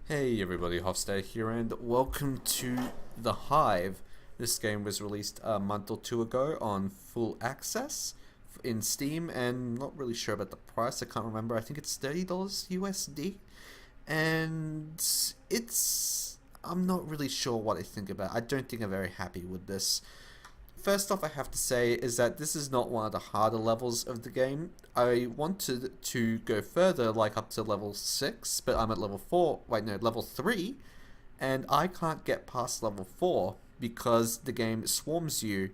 Hey everybody, Hofstad here and welcome to the Hive. This game was released a month or two ago on full access in Steam and not really sure about the price, I can't remember, I think it's $30 USD and I'm not really sure what I think about it. I don't think I'm very happy with this. First off, I have to say is that this is not one of the harder levels of the game. I wanted to go further, like up to level 6, but I'm at level 4, wait no, level 3, and I can't get past level 4 because the game swarms you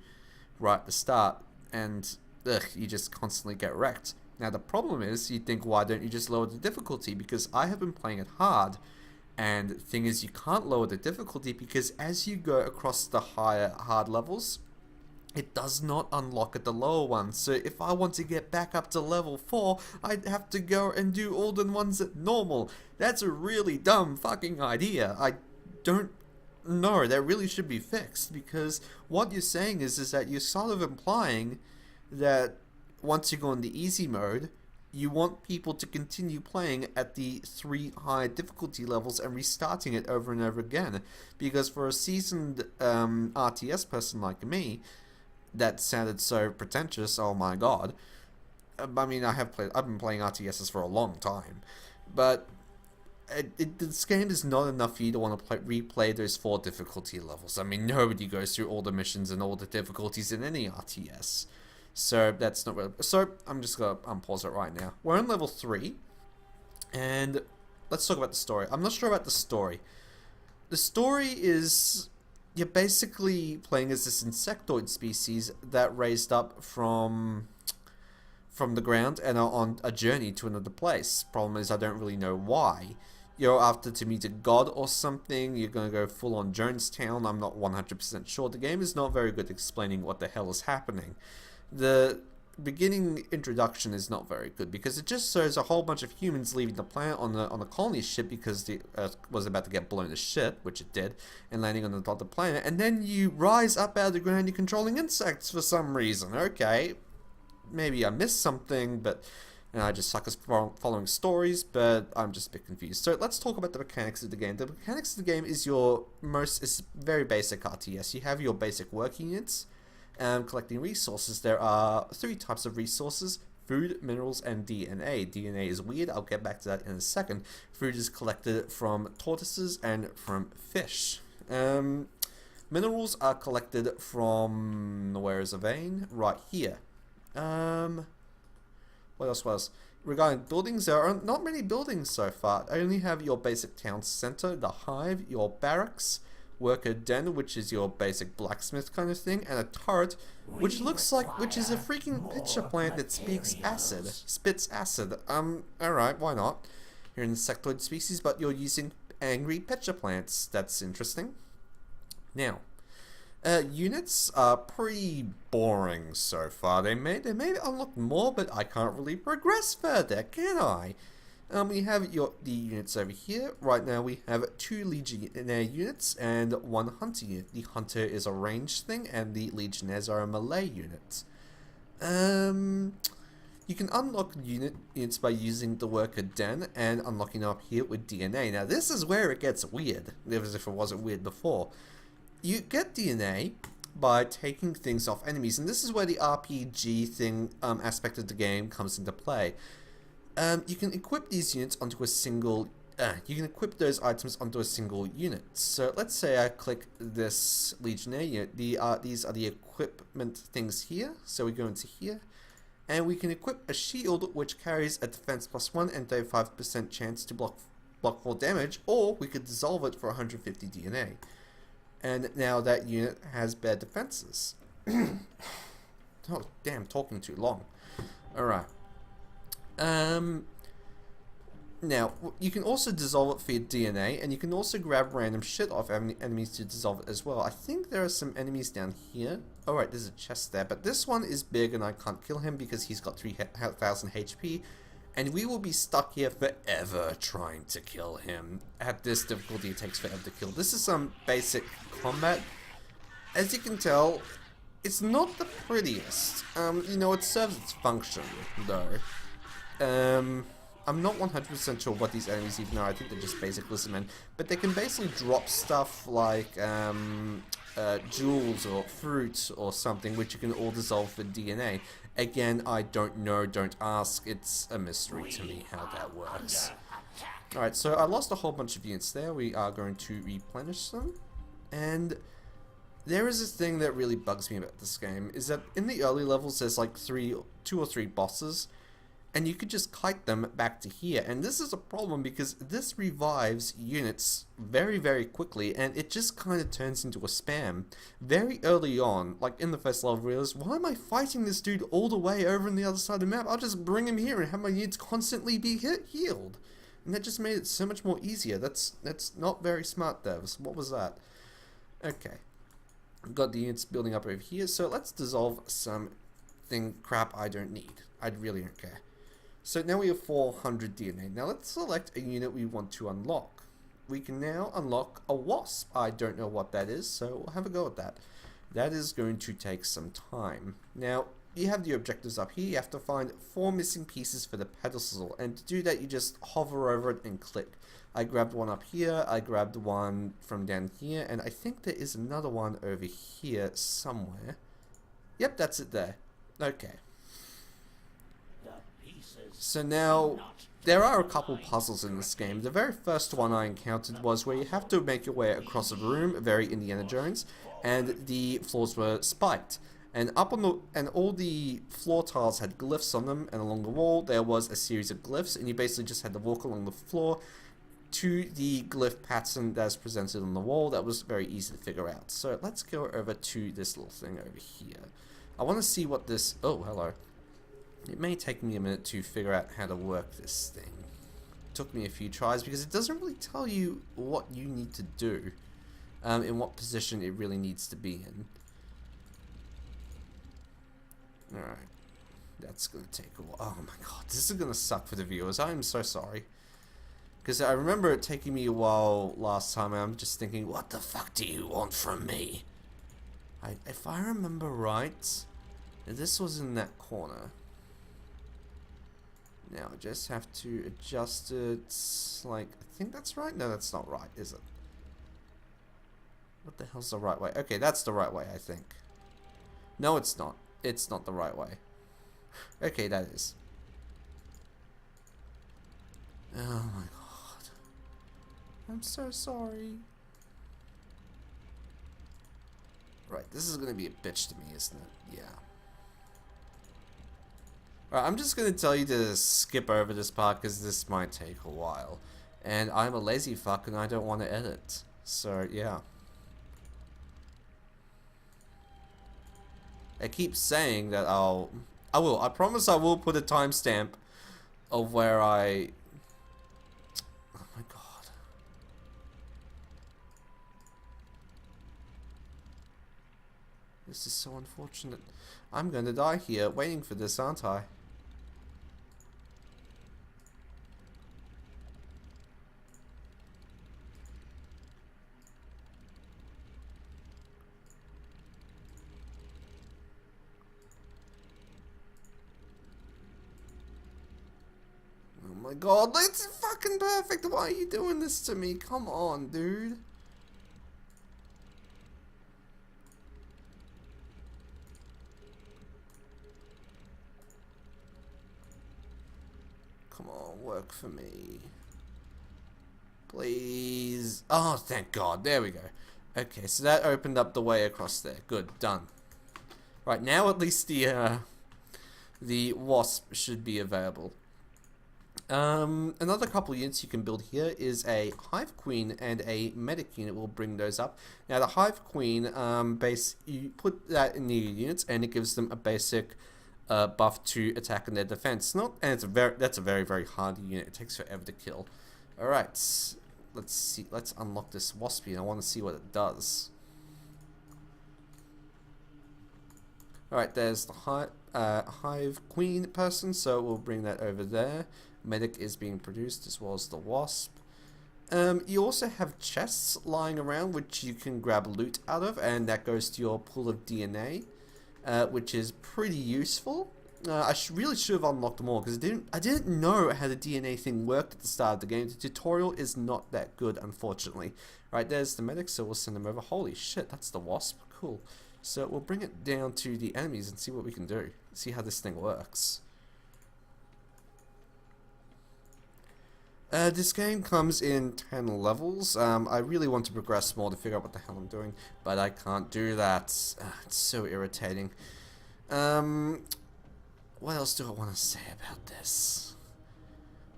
right at the start, and you just constantly get wrecked. Now the problem is, you think, why don't you just lower the difficulty? Because I have been playing it hard, and the thing is, you can't lower the difficulty because as you go across the higher hard levels, it does not unlock at the lower ones. So if I want to get back up to level 4, I'd have to go and do all the ones at normal. That's a really dumb fucking idea. I don't know. That really should be fixed, because what you're saying is that you're sort of implying that once you go in the easy mode, you want people to continue playing at the 3 high difficulty levels and restarting it over and over again. Because for a seasoned RTS person like me, that sounded so pretentious. Oh my god! I mean, I've been playing RTSs for a long time, but this game is not enough for you to want to replay those 4 difficulty levels. I mean, nobody goes through all the missions and all the difficulties in any RTS, so that's not really. So I'm just gonna unpause it right now. We're on level 3, and let's talk about the story. I'm not sure about the story. The story is, you're basically playing as this insectoid species that raised up from the ground and are on a journey to another place. Problem is, I don't really know why. You're after to meet a god or something. You're going to go full on Jonestown. I'm not 100% sure. The game is not very good at explaining what the hell is happening. The beginning introduction is not very good because it just shows a whole bunch of humans leaving the planet on the colony ship because the Earth was about to get blown to shit, which it did, and landing on the other planet. And then you rise up out of the ground, you're controlling insects for some reason. Okay, maybe I missed something, but I just suck at following stories, but I'm just a bit confused. So let's talk about the mechanics of the game. The mechanics of the game is is very basic RTS. You have your basic working units. Collecting resources. There are 3 types of resources: food, minerals, and DNA. DNA is weird, I'll get back to that in a second. Food is collected from tortoises and from fish. Minerals are collected from, where is a vein? Right here. What else? Regarding buildings, there are not many buildings so far. I only have your basic town center, the hive, your barracks, worker den, which is your basic blacksmith kind of thing, and a turret, which is a freaking pitcher plant that spits acid. Alright, why not? You're an insectoid species, but you're using angry pitcher plants. That's interesting. Now, units are pretty boring so far. They may unlock more, but I can't really progress further, can I? We have the units over here. Right now we have 2 Legionnaire units and 1 Hunter unit. The Hunter is a ranged thing and the Legionnaires are a melee unit. You can unlock units by using the worker den and unlocking up here with DNA. Now this is where it gets weird, as if it wasn't weird before. You get DNA by taking things off enemies, and this is where the RPG thing aspect of the game comes into play. You can equip these units onto a single. You can equip those items onto a single unit. So let's say I click this Legionnaire unit. These are the equipment things here. So we go into here, and we can equip a shield which carries a defense +1 and 35% chance to block 4 damage, or we could dissolve it for 150 DNA. And now that unit has better defenses. Oh damn, talking too long. Alright. Now, you can also dissolve it for your DNA, and you can also grab random shit off enemies to dissolve it as well. I think there are some enemies down here. Oh right, there's a chest there, but this one is big and I can't kill him because he's got 3,000 HP, and we will be stuck here forever trying to kill him. At this difficulty, it takes forever to kill. This is some basic combat. As you can tell, it's not the prettiest. You know, it serves its function, though. I'm not 100% sure what these enemies even are. I think they're just basic lizardmen. But they can basically drop stuff like jewels or fruit or something, which you can all dissolve for DNA. Again, I don't know, don't ask. It's a mystery to me how that works. Alright, so I lost a whole bunch of units there. We are going to replenish them. And there is this thing that really bugs me about this game, is that in the early levels there's like 2 or 3 bosses, and you could just kite them back to here. And this is a problem because this revives units very, very quickly, and it just kind of turns into a spam. Very early on, like in the first level, I realized, why am I fighting this dude all the way over on the other side of the map? I'll just bring him here and have my units constantly be healed. And that just made it so much more easier. That's not very smart, devs. What was that? Okay. We've got the units building up over here, so let's dissolve something crap I don't need. I really don't care. So now we have 400 DNA. Now let's select a unit we want to unlock. We can now unlock a wasp. I don't know what that is, so we'll have a go at that. That is going to take some time. Now, you have the objectives up here. You have to find 4 missing pieces for the pedestal, and to do that you just hover over it and click. I grabbed one up here, I grabbed one from down here, and I think there is another one over here somewhere. Yep, that's it there. Okay. So now, there are a couple puzzles in this game. The very first one I encountered was where you have to make your way across a room, very Indiana Jones, and the floors were spiked. And all the floor tiles had glyphs on them, and along the wall there was a series of glyphs, and you basically just had to walk along the floor to the glyph pattern that's presented on the wall. That was very easy to figure out. So let's go over to this little thing over here. I want to see what this... Oh, hello. It may take me a minute to figure out how to work this thing. It took me a few tries because it doesn't really tell you what you need to do, in what position it really needs to be in. Alright, that's going to take a while. Oh my god, this is going to suck for the viewers. I am so sorry. Because I remember it taking me a while last time, and I'm just thinking, what the fuck do you want from me? If I remember right, this was in that corner. Now I just have to adjust it, like, I think that's right? No, that's not right, is it? What the hell's the right way? Okay, that's the right way, I think. No, it's not. It's not the right way. Okay, that is. Oh my god. I'm so sorry. Right, this is gonna be a bitch to me, isn't it? Yeah. Alright, I'm just gonna tell you to skip over this part because this might take a while. And I'm a lazy fuck and I don't want to edit. So, yeah. I keep saying that I promise I will put a timestamp of where I... Oh my god. This is so unfortunate. I'm gonna die here waiting for this, aren't I? Oh my god, that's fucking perfect. Why are you doing this to me? Come on, dude. Come on, work for me. Please. Oh, thank god. There we go. Okay, so that opened up the way across there. Good, done. Right, now at least the wasp should be available. Another couple units you can build here is a Hive Queen and a Medic unit. We'll bring those up. Now the Hive Queen, you put that in the units and it gives them a basic buff to attack and their defense. That's a very, very hard unit. It takes forever to kill. Alright, let's see. Let's unlock this Waspy. I want to see what it does. Alright, there's the Hive Queen person, so we'll bring that over there. Medic is being produced as well as the Wasp. You also have chests lying around which you can grab loot out of, and that goes to your pool of DNA, which is pretty useful. really should have unlocked them all because I didn't know how the DNA thing worked at the start of the game. The tutorial is not that good, unfortunately. Right, there's the medic, so we'll send them over. Holy shit, that's the wasp. Cool. So we'll bring it down to the enemies and see what we can do. See how this thing works. This game comes in 10 levels. I really want to progress more to figure out what the hell I'm doing, but I can't do that. It's so irritating. What else do I want to say about this?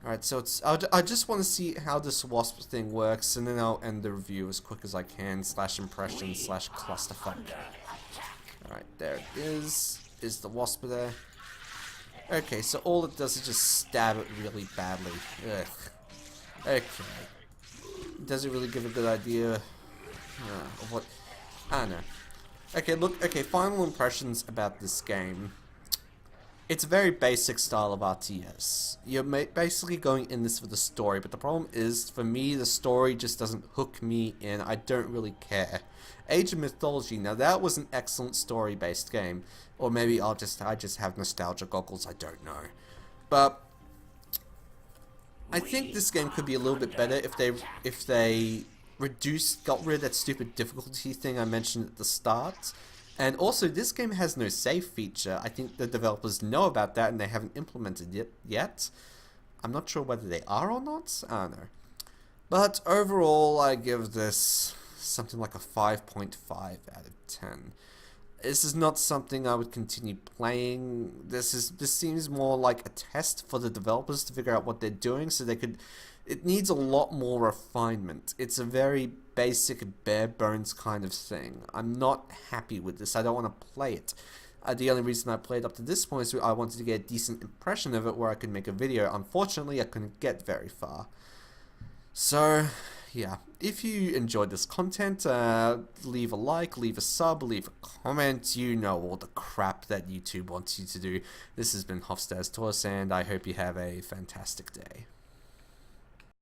Alright, so I just want to see how this wasp thing works, and then I'll end the review as quick as I can, /impression /clusterfuck. Alright, there it is. Is the wasp there? Okay, so all it does is just stab it really badly. Ugh. Okay. Does it really give a good idea of what... I don't know. Okay, look, final impressions about this game. It's a very basic style of RTS. You're basically going in this for the story, but the problem is, for me, the story just doesn't hook me in. I don't really care. Age of Mythology, now that was an excellent story-based game. Or maybe I just have nostalgia goggles, I don't know. But I think this game could be a little bit better if they got rid of that stupid difficulty thing I mentioned at the start. And also, this game has no save feature. I think the developers know about that and they haven't implemented it yet. I'm not sure whether they are or not. I don't know. But overall, I give this something like a 5.5 out of 10. This is not something I would continue playing. This seems more like a test for the developers to figure out what they're doing so they could... It needs a lot more refinement. It's a very basic, bare bones kind of thing. I'm not happy with this. I don't want to play it. The only reason I played up to this point is I wanted to get a decent impression of it where I could make a video. Unfortunately, I couldn't get very far. So, yeah. If you enjoyed this content, leave a like, leave a sub, leave a comment. You know all the crap that YouTube wants you to do. This has been Hofstad's Tours, and I hope you have a fantastic day.